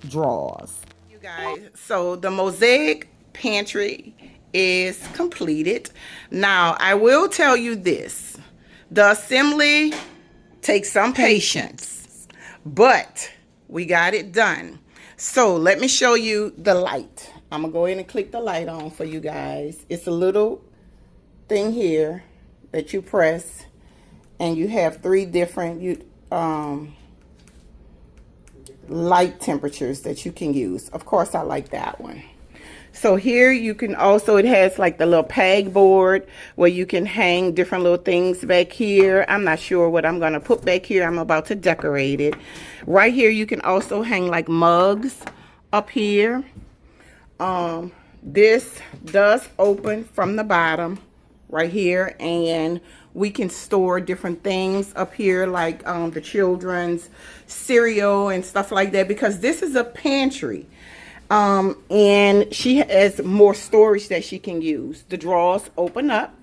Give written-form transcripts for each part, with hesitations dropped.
drawers. You guys, so the mosaic pantry is completed. Now, I will tell you this. The assembly takes some patience, but we got it done. So let me show you the light. I'm gonna go ahead and click the light on for you guys. It's a little thing here that you press, and you have three different light temperatures that you can use. Of course, I like that one. So here you can also, it has like the little peg board where you can hang different little things back here. I'm not sure what I'm gonna put back here. I'm about to decorate it. Right here you can also hang like mugs up here. This does open from the bottom right here, and we can store different things up here, like the children's cereal and stuff like that, because this is a pantry. And she has more storage that she can use. The drawers open up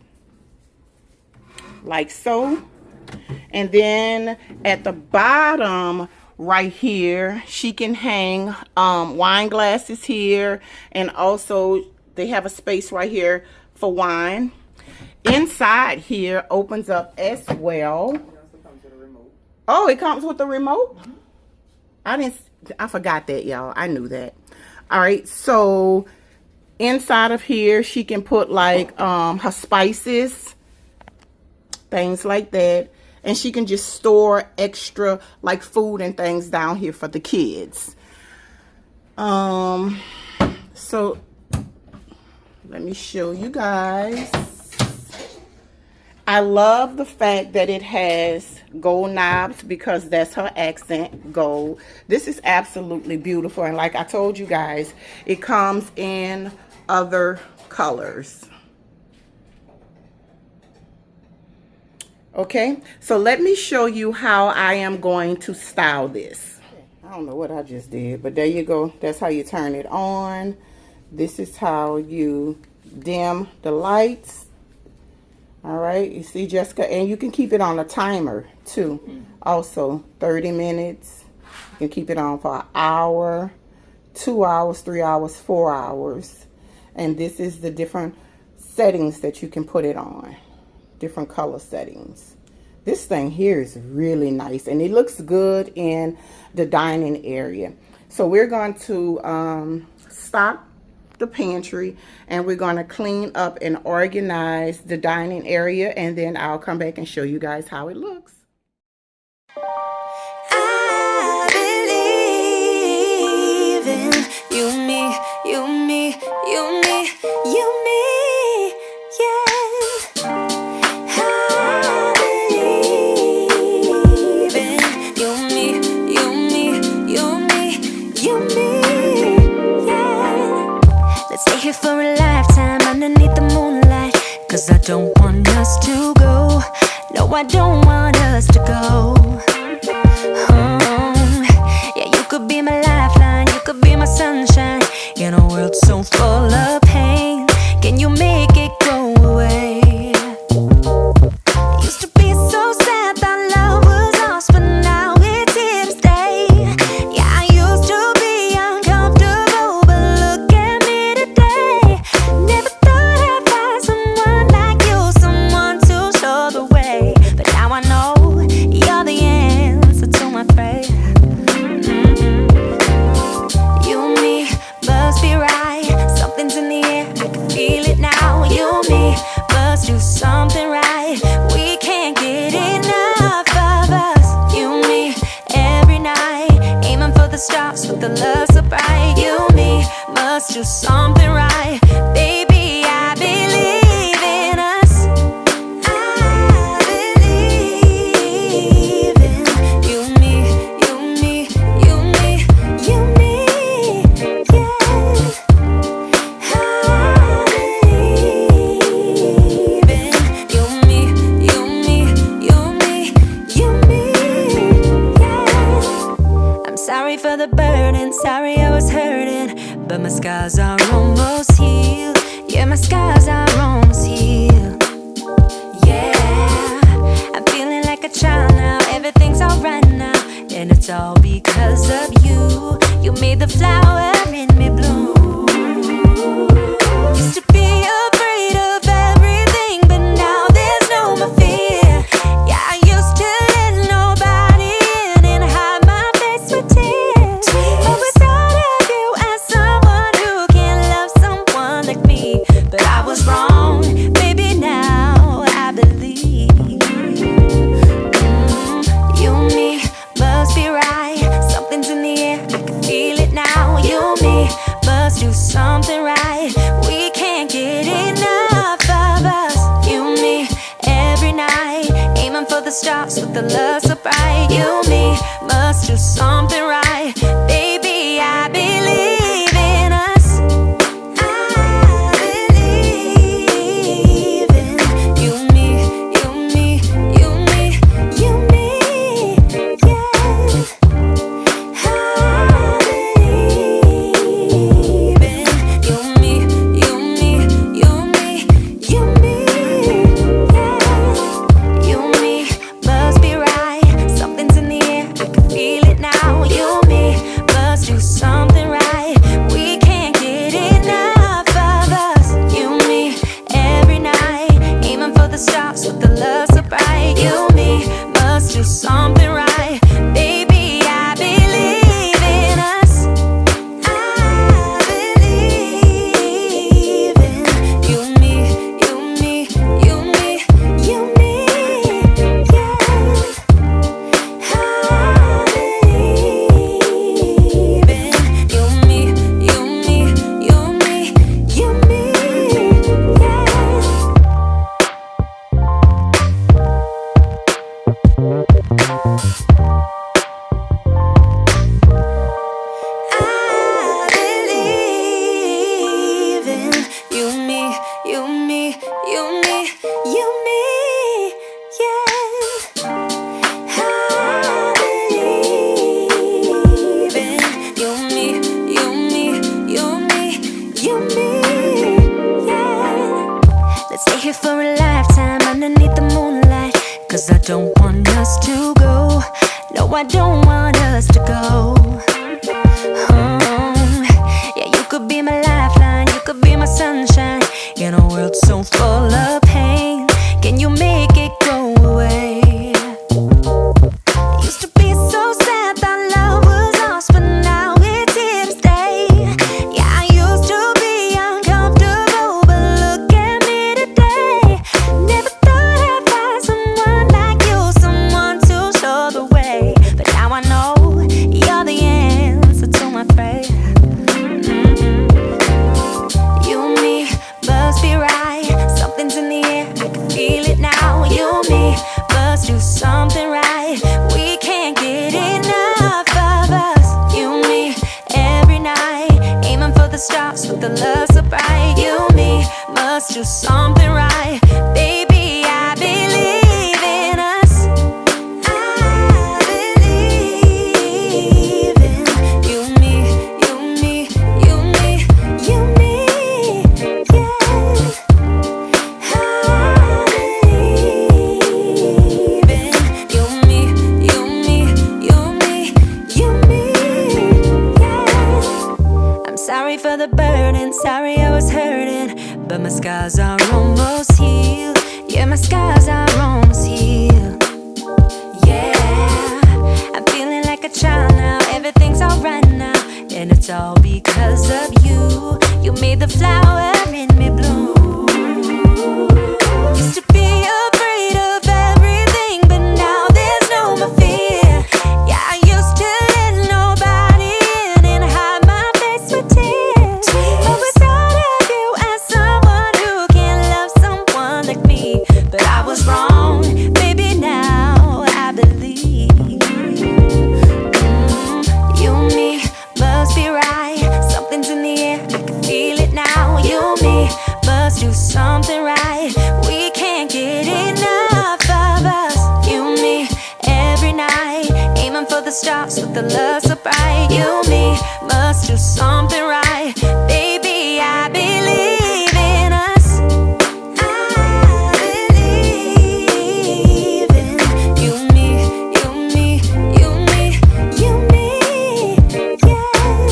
like so, and then at the bottom right here she can hang wine glasses here, and also they have a space right here for wine. Inside here opens up as well. Oh, it comes with a remote? I forgot that, y'all. I knew that. All right, so inside of here she can put like her spices, things like that, and she can just store extra like food and things down here for the kids. So let me show you guys. I love the fact that it has gold knobs, because that's her accent, gold. This is absolutely beautiful, and like I told you guys, it comes in other colors. Okay, so let me show you how I am going to style this. I don't know what I just did, but there you go. That's how you turn it on. This is how you dim the lights. All right, you see, Jessica, and you can keep it on a timer too. Also, 30 minutes. You can keep it on for an hour, 2 hours, 3 hours, 4 hours. And this is the different settings that you can put it on. Different color settings. This thing here is really nice, and it looks good in the dining area. So we're going to stop the pantry, and we're going to clean up and organize the dining area, and then I'll come back and show you guys how it looks. I believe in you, me, you, me, you, me, you, me, yeah. I believe in you, me, you, me, you, me, you, me, yeah. Let's stay here for a lifetime underneath the moonlight, 'cause I don't want us to go. No, I don't want us to go. Yeah, you could be my lifeline, you could be my sunshine, in a world so full of pain. Can you make it go away? Used to be so sad that love was lost, but now it's here to stay. Yeah, I used to be uncomfortable, but look at me today. Never thought I'd find someone like you, someone to show the way. But now I know you're the answer to my prayer. You and me must be right. Something's in the air, I can feel it now. You and me must do something right. We can't get enough of us. You and me every night, aiming for the stars with the love so bright. You and me must do something right. Baby, I believe in us. I believe in you, me, you, me, you, me, you, me, yeah. I believe in you, me, you, me, you, me, you, me, yeah. I'm sorry for the burden, sorry I was hurting, but my scars are almost healed. Yeah, my scars are almost healed. Yeah, I'm feeling like a child now, everything's alright now, and it's all because of you. You You made the flower in me bloom. Used to be afraid of everything, but now there's no more fear. Yeah, I used to let nobody in and hide my face with tears. But without of you as someone who can love someone like me, but I was wrong, baby, now I believe. You and me must be right. Something's in the air, I can feel it now. You and me must do something right. We can't get enough of us. You and me every night, aiming for the stars with the love so bright. You and me must do something right. Baby, I believe in us. I believe in you and me, you and me, you and me, you and me, yeah. I believe in you and me, you and me, you and me, you and me, yeah. You and me must be right. Something's in the air, I can feel it now. You and me must do something right. We can't get enough of us. You and me every night, aiming for the stars with the love so bright. You and me must do something right. Baby, I believe in us. I believe in you and me, you and me, you and me, you and me, yeah. I believe in you and me, you and me, you and me, you and me, yeah. I believe in you and me, you and me, you and me, you and me, yeah. I believe in you and me, you and me, you and me, you and me, yeah. Let's stay here for a lifetime underneath the moonlight, 'cause I don't want us to go. No, I don't want us to go. Yeah, you could be my lifeline, you could be my sunshine in a world so full of pain. Can you make it go away? Used to be so sad that love was lost, but now it's here to stay. Yeah, I used to be uncomfortable, but look at me today. Never thought I'd find someone like you, someone to show the way. But now I know you're the answer to my prayer. You and me must be right. Something's in the air, I can feel it now. You and me must do something right. We can't get enough of us. You and me every night, aiming for the stars with the love so bright. You and me must do something right. Baby, I believe in us. I believe in you and me, you and me, you and me, you and me, yeah. I believe in you and me, you and me, you and me, you and me, yeah. I'm sorry for the burden, sorry I was hurting, but my scars are almost healed. Yeah, my scars are almost healed. Yeah, I'm feeling like a child now. Everything's alright now, and it's all because of you. You made the flower in me bloom. Used to be afraid of everything, but now there's no more fear. Yeah, I used to let nobody in and hide my face with tears. But without of you as someone who can love someone like me, but I was wrong, baby, now I believe. You and me must be right. Something's in the air, I can feel it now. You and me must do something right. We can't get enough of us. You and me every night, aiming for the stars with the love so bright. You and me must do something right. Baby, I believe in us. I believe in you and me, you and me, you and me, you and me, yeah.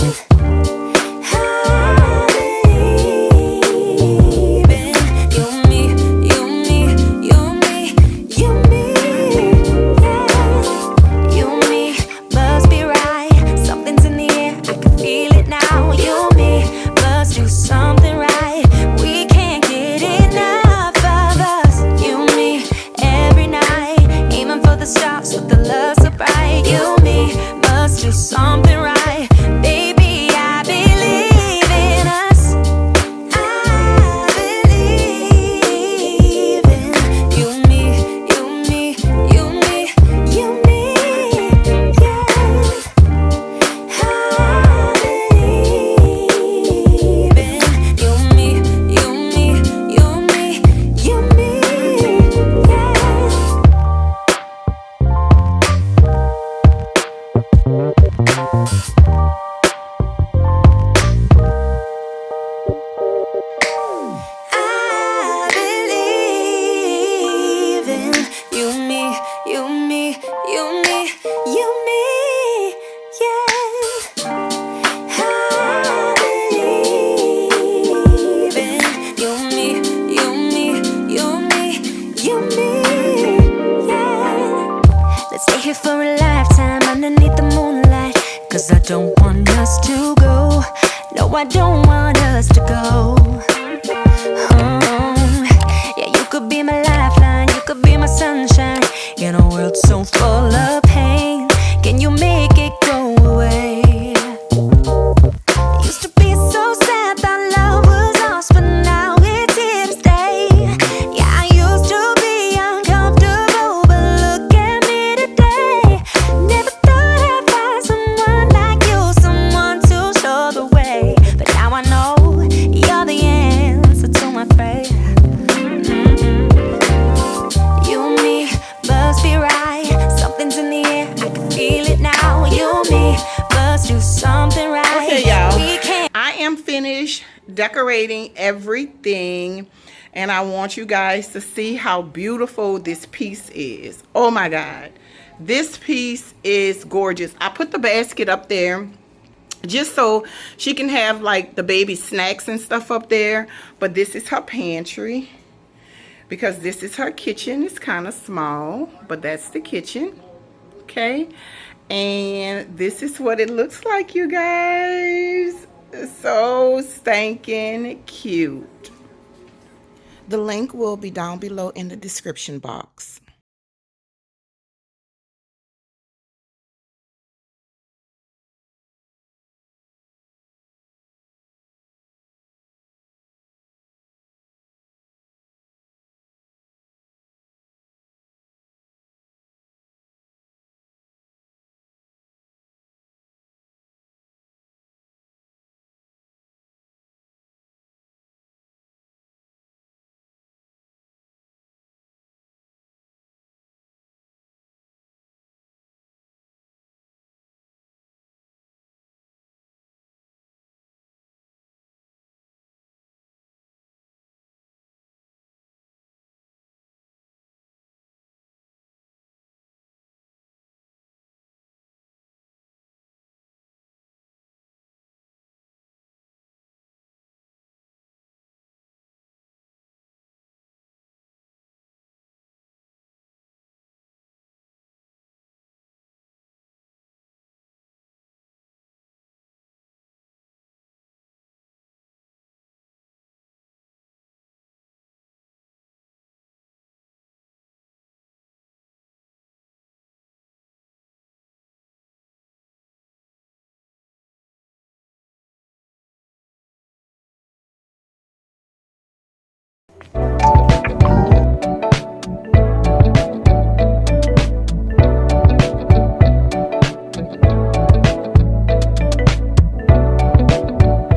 with the love so bright. You and me must do something right. Baby, I believe in us. I believe in you and me, you and me, you and me, you and me, yeah. I believe in you and me, you and me, you and me, you and me, yeah. I believe in you and me, you and me, you and me, you and me, yeah. I believe in you and me, you and me, you and me, you and me, yeah. Let's stay here for a lifetime underneath the moonlight. 'Cause I don't want us to go. No, I don't want us to go. Yeah, you could be my lifeline, you could be my sunshine. In a world so full of pain, can you make it go away? Used to be so sad that love was lost, but now it's here to stay. Yeah, I used to be uncomfortable, but look at me today. Never thought I'd find someone like you, someone to show the way. But now I know you're the answer to my prayer. You and me must be right. Something's in the air, I can feel it now. You and me must do something right. Okay, y'all. We can't. I am finished decorating everything, and I want you guys to see how beautiful this piece is. Oh my God. This piece is gorgeous. I put the basket up there just so she can have like the baby snacks and stuff up there. But this is her pantry, because this is her kitchen. It's kind of small, but that's the kitchen. Okay. And this is what it looks like, you guys. So stinking cute. The link will be down below in the description box.